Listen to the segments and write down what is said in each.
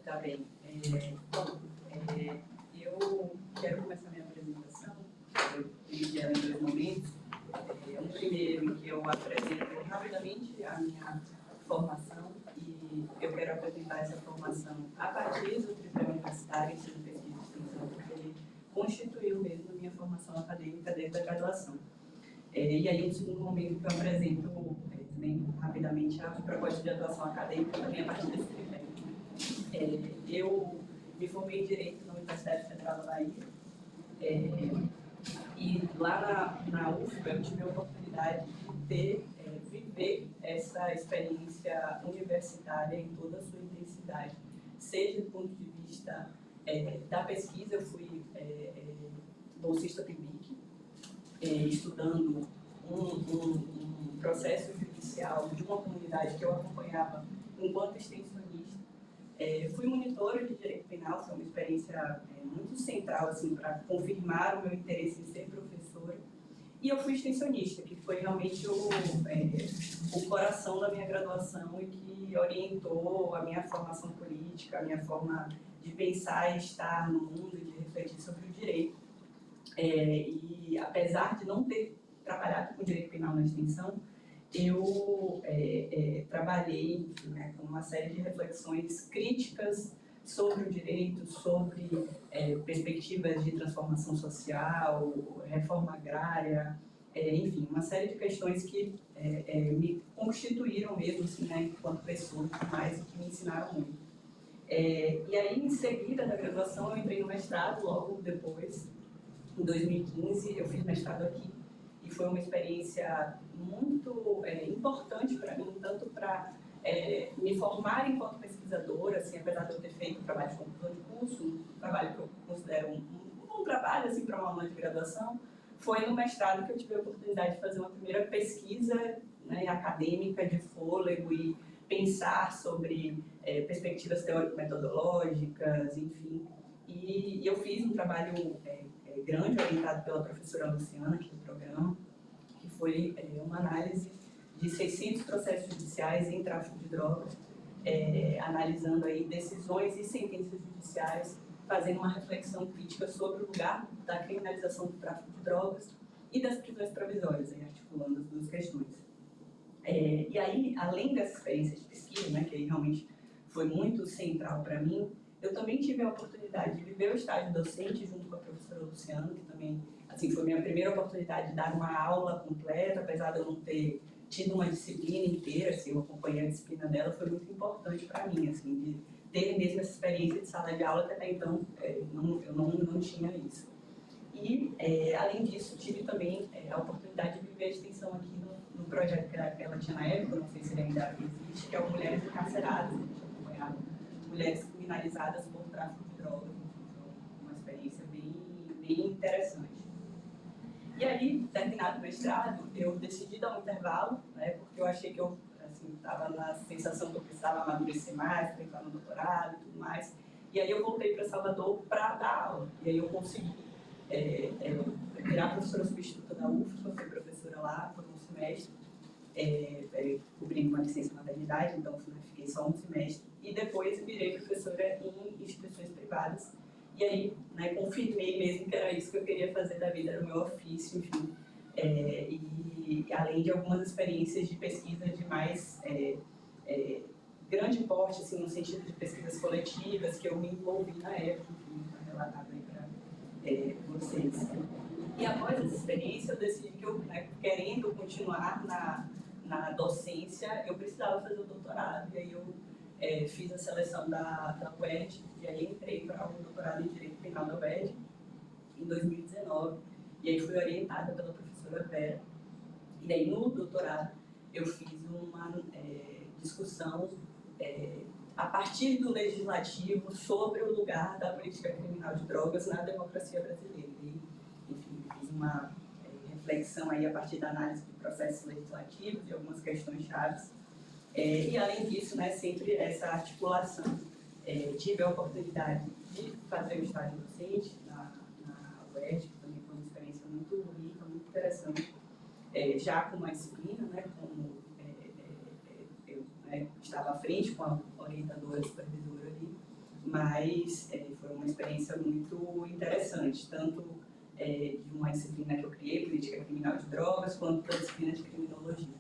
Tá bem. Eu quero começar minha apresentação. Eu dividi ela em dois momentos. Um primeiro em que eu apresento rapidamente a minha formação e eu quero apresentar essa formação a partir do tripé universitário, ensino, pesquisa e extensão, porque ele constituiu mesmo a minha formação acadêmica desde a graduação. E aí, um segundo momento que eu apresento também rapidamente a proposta de atuação acadêmica também a partir desse tripé. Eu me formei em Direito na Universidade Federal da Bahia, e lá na UFBA eu tive a oportunidade de viver essa experiência universitária em toda a sua intensidade, seja do ponto de vista da pesquisa. Eu fui bolsista PIBIC, estudando um processo judicial de uma comunidade que eu acompanhava enquanto extensionista. Fui monitora de direito penal, foi uma experiência muito central assim, para confirmar o meu interesse em ser professora. E eu fui extensionista, que foi realmente o coração da minha graduação e que orientou a minha formação política, a minha forma de pensar e estar no mundo, de refletir sobre o direito. E apesar de não ter trabalhado com direito penal na extensão, eu trabalhei, enfim, com uma série de reflexões críticas sobre o direito, sobre perspectivas de transformação social, reforma agrária, enfim, uma série de questões que me constituíram mesmo, assim, enquanto pessoa, mais e que me ensinaram muito. E aí, em seguida da graduação, eu entrei no mestrado, logo depois, em 2015, eu fiz mestrado aqui, e foi uma experiência muito importante para mim, tanto para me formar enquanto pesquisadora, assim, apesar de eu ter feito trabalho de conclusão de curso, um trabalho que eu considero um bom trabalho assim, para uma aluna de graduação, foi no mestrado que eu tive a oportunidade de fazer uma primeira pesquisa acadêmica de fôlego e pensar sobre perspectivas teórico-metodológicas, enfim. E eu fiz um trabalho grande, orientado pela professora Luciana aqui do programa, que foi uma análise de 600 processos judiciais em tráfico de drogas, analisando aí decisões e sentenças judiciais, fazendo uma reflexão crítica sobre o lugar da criminalização do tráfico de drogas e das prisões provisórias, articulando as duas questões. E aí, além dessa experiência de pesquisa, que aí realmente foi muito central para mim, eu também tive a oportunidade de viver o estágio docente junto com a professora Luciana, que também, assim, foi minha primeira oportunidade de dar uma aula completa, apesar de eu não ter tido uma disciplina inteira, assim, eu acompanhei a disciplina dela, foi muito importante para mim, assim, de ter mesmo essa experiência de sala de aula, que até então eu não tinha isso. E, além disso, tive também a oportunidade de viver a extensão aqui no projeto que ela tinha na época, não sei se ele ainda existe, que é o Mulheres Encarceradas, que a gente acompanhava mulheres criminalizadas por tráfico de drogas. Uma experiência bem interessante. E aí, terminado o mestrado, eu decidi dar um intervalo, porque eu achei que eu estava na sensação que eu precisava amadurecer mais, para entrar no doutorado e tudo mais. E aí eu voltei para Salvador para dar aula. E aí eu consegui virar professora substituta da UFBA, fui professora lá por um semestre, cobrindo uma licença na maternidade, então fiquei só um semestre, e depois virei professora em instituições privadas, e aí confirmei mesmo que era isso que eu queria fazer da vida, era o meu ofício, enfim, e além de algumas experiências de pesquisa de mais grande porte, assim, no sentido de pesquisas coletivas, que eu me envolvi na época, enfim, está relatado aí para vocês. E após essa experiência, eu decidi que eu, querendo continuar na docência, eu precisava fazer o doutorado. E aí eu fiz a seleção da UERJ, e aí entrei para o doutorado em Direito Penal da UERJ em 2019. E aí fui orientada pela professora Vera. E aí no doutorado eu fiz uma discussão a partir do legislativo sobre o lugar da política criminal de drogas na democracia brasileira. E, enfim, fiz uma reflexão aí a partir da análise de processos legislativos e algumas questões chaves. E além disso, sempre essa articulação. Tive a oportunidade de fazer o estágio docente na UERJ, que também foi uma experiência muito rica, muito interessante, já com uma disciplina, como eu né, estava à frente com a orientadora, supervisora ali, mas foi uma experiência muito interessante, tanto de uma disciplina que eu criei, Política Criminal de Drogas, quanto da disciplina de Criminologia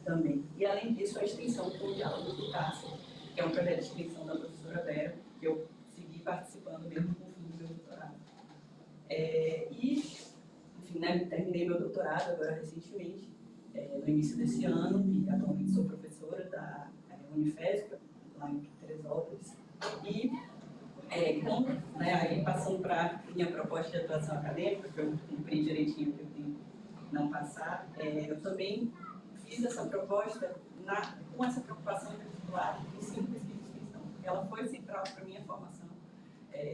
também. E, além disso, a extensão com o Diálogo do Cárcere, que é um projeto de extensão da professora Vera, que eu segui participando mesmo com o fim do meu doutorado. Enfim, né, terminei meu doutorado agora recentemente, no início desse ano, e atualmente sou professora da Unifesp, lá em Teresópolis. E, aí passando para minha proposta de atuação acadêmica, que eu cumpri direitinho que eu tenho que não passar, eu também fiz essa proposta com essa preocupação particular de ensino, pesquisa e extensão. Ela foi central para a minha formação,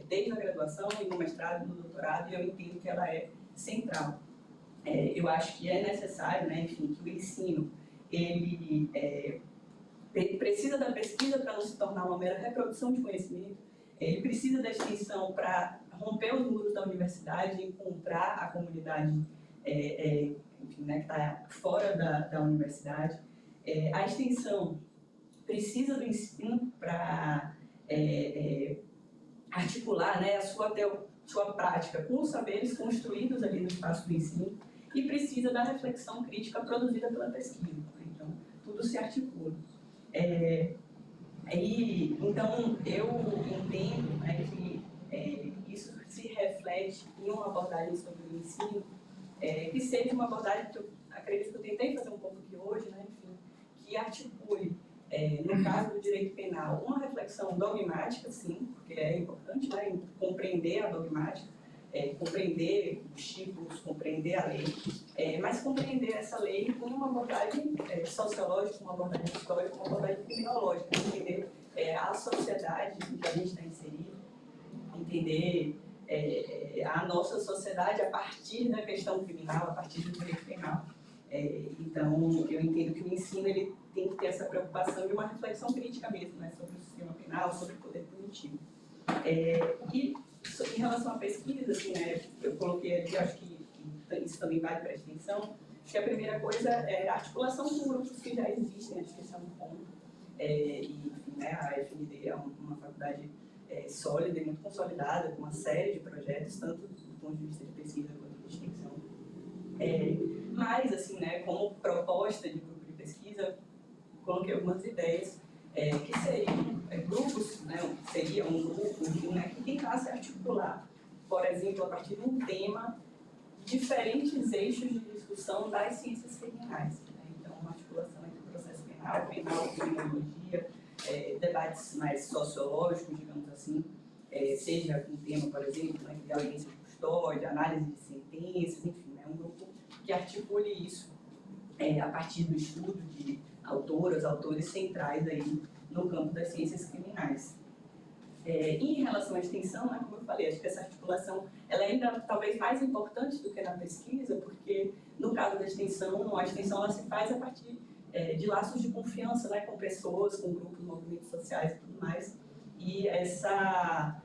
desde a graduação, e no mestrado e no doutorado, e eu entendo que ela é central. Eu acho que é necessário, né, enfim, que o ensino ele precisa da pesquisa para não se tornar uma mera reprodução de conhecimento, ele precisa da extensão para romper os muros da universidade, encontrar a comunidade enfim, né, que está fora da universidade. A extensão precisa do ensino para articular, né, a sua prática com os saberes construídos ali no espaço do ensino, e precisa da reflexão crítica produzida pela pesquisa. Então, tudo se articula. Então, eu entendo, né, que isso se reflete em uma abordagem sobre o ensino, que seja uma abordagem que eu acredito que eu tentei fazer um pouco aqui hoje, né, enfim, que articule, no caso do direito penal, uma reflexão dogmática, sim, porque é importante, né, compreender a dogmática, compreender os tipos, compreender a lei, mas compreender essa lei com uma abordagem sociológica, uma abordagem histórica, uma abordagem criminológica, entender a sociedade em que a gente está inserido, entender a nossa sociedade a partir da questão criminal, a partir do direito penal. Então, eu entendo que o ensino ele tem que ter essa preocupação de uma reflexão crítica mesmo, né, sobre o sistema penal, sobre o poder punitivo. E em relação à pesquisa, assim, né, eu coloquei aqui, acho que isso também vale para a extensão, que a primeira coisa é a articulação com grupos que já existem, acho que esse é um ponto. Enfim, né, a FND é uma faculdade sólida e muito consolidada, com uma série de projetos, tanto do ponto de vista de pesquisa quanto de extensão. Mas, assim, né, como proposta de grupo de pesquisa, coloquei algumas ideias que seriam grupos, né, seria um grupo, né, que tentasse articular, por exemplo, a partir de um tema, diferentes eixos de discussão das ciências criminais. Né? Então, uma articulação entre o processo penal, criminologia, debates mais sociológicos, digamos assim, seja um tema, por exemplo, né, de audiência de custódia, análise de sentenças, enfim, né, um grupo que articule isso a partir do estudo de autores centrais aí no campo das ciências criminais. Em relação à extensão, né, como eu falei, acho que essa articulação ela é ainda talvez mais importante do que na pesquisa, porque no caso da extensão, a extensão ela se faz a partir de laços de confiança, né, com pessoas, com grupos, movimentos sociais e tudo mais, e essa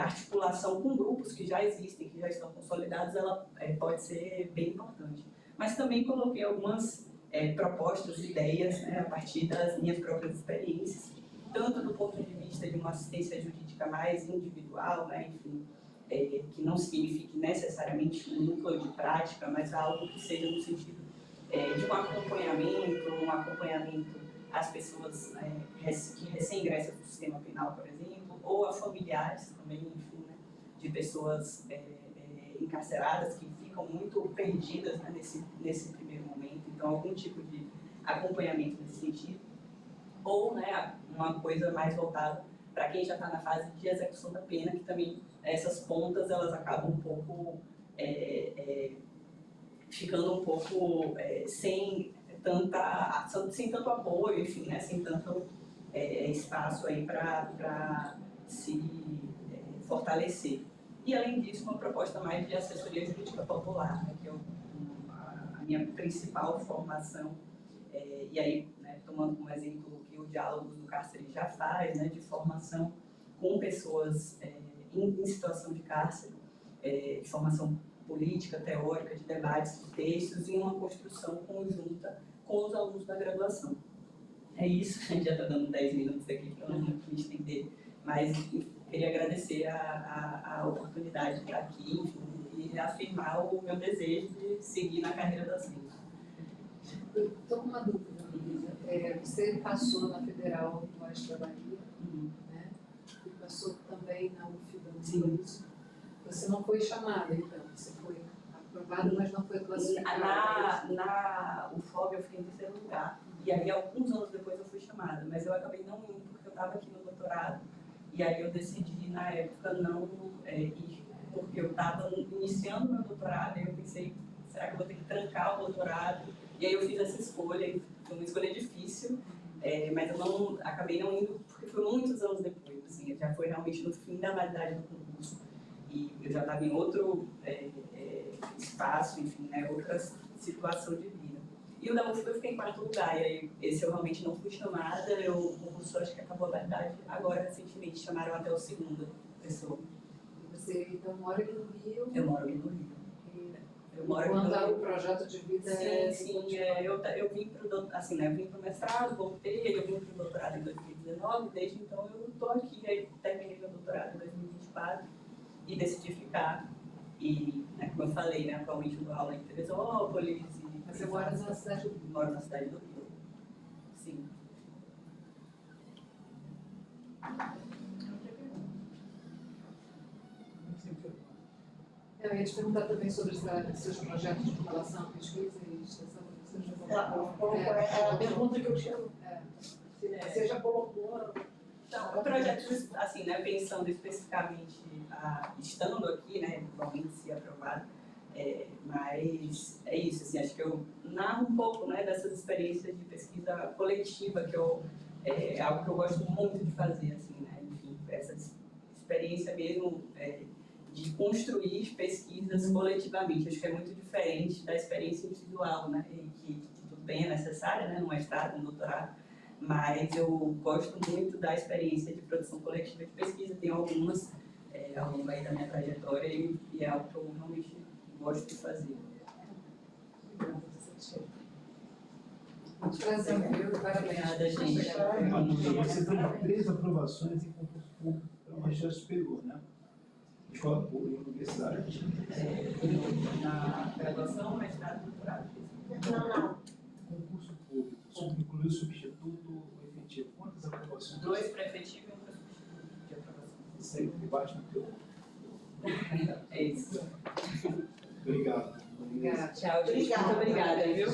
articulação com grupos que já existem, que já estão consolidados, ela pode ser bem importante. Mas também coloquei algumas propostas, ideias, né, a partir das minhas próprias experiências, tanto do ponto de vista de uma assistência jurídica mais individual, né, enfim, que não signifique necessariamente um núcleo de prática, mas algo que seja no sentido de um acompanhamento às pessoas que recém-ingressam no sistema penal, por exemplo, ou a familiares também, enfim, né, de pessoas encarceradas que ficam muito perdidas, né, nesse primeiro momento. Então, algum tipo de acompanhamento nesse sentido. Ou, né, uma coisa mais voltada para quem já está na fase de execução da pena, que também essas pontas elas acabam um pouco ficando um pouco sem tanto apoio, enfim, né, sem tanto espaço aí para se fortalecer. E, além disso, uma proposta mais de assessoria jurídica popular, né, que é a minha principal formação. E aí, né, tomando como exemplo o que o Diálogos do Cárcere já faz, né, de formação com pessoas em situação de cárcere, de formação política, teórica, de debates, de textos, e uma construção conjunta com os alunos da graduação. É isso, a gente já está dando 10 minutos aqui para não me estender, mas queria agradecer a oportunidade de estar aqui, enfim, e reafirmar o meu desejo de seguir na carreira da ciência. Eu estou com uma dúvida, Luísa. Você passou na Federal do Oeste da Bahia, né? E passou também na UFBA, não foi isso? Você não foi chamada, então? Você foi aprovada, mas não foi classificada? Na UFOB eu fiquei em terceiro lugar, e aí alguns anos depois eu fui chamada, mas eu acabei não indo porque eu estava aqui no doutorado, e aí eu decidi na época não ir, porque eu estava iniciando meu doutorado, e eu pensei, será que eu vou ter que trancar o doutorado? E aí eu fiz essa escolha, e foi uma escolha difícil, mas eu acabei não indo porque foi muitos anos depois, assim, já foi realmente no fim da validade do concurso, e eu já estava em outro espaço, enfim, né, outra situação de vida. E o da UFBA eu fiquei em quarto lugar, e aí esse eu realmente não fui chamada, o concurso acho que acabou a validade agora recentemente, chamaram até o segunda pessoa. E você então mora aqui no Rio? Eu moro aqui no Rio. Eu moro aqui no Rio. O projeto de vida eu vim para assim, né, eu vim para o mestrado, voltei, eu vim para o doutorado em 2019, desde então eu estou aqui, aí terminei meu doutorado em 2024 e decidi ficar. E, né, como eu falei, né, atualmente eu dou aula em Teresópolis. Mas você mora na cidade do Rio? Moro na cidade do Rio, sim. Eu ia te perguntar também sobre seus projetos de relação, pesquisa e extensão. É a pergunta que eu tinha. Você já colocou. Então, projetos, assim, né, pensando especificamente, estando aqui, né, eventualmente se aprovado, mas é isso, assim, acho que eu narro um pouco, né, dessas experiências de pesquisa coletiva, que é algo que eu gosto muito de fazer, assim, né, enfim, essa experiência mesmo de construir pesquisas coletivamente, acho que é muito diferente da experiência individual, né, e que tudo bem, é necessária, né, no mestrado, no doutorado, mas eu gosto muito da experiência de produção coletiva de pesquisa, tenho algumas ao longo aí da minha trajetória e é algo que eu realmente gosto de fazer. Muito prazer, viu? Parabéns. Obrigada, gente. Você tem 3 aprovações em concurso público para o magistério superior, né? Escola pública, universidade. Na graduação, mestrado, doutorado. Não. Concurso público, incluiu o substituto efetivo. Quantas aprovações? 2 para efetivo e 1 para substituto de aprovação. Isso aí, debaixo no teu. É isso. Obrigado. Obrigada. Tchau, gente. Muito obrigada, viu?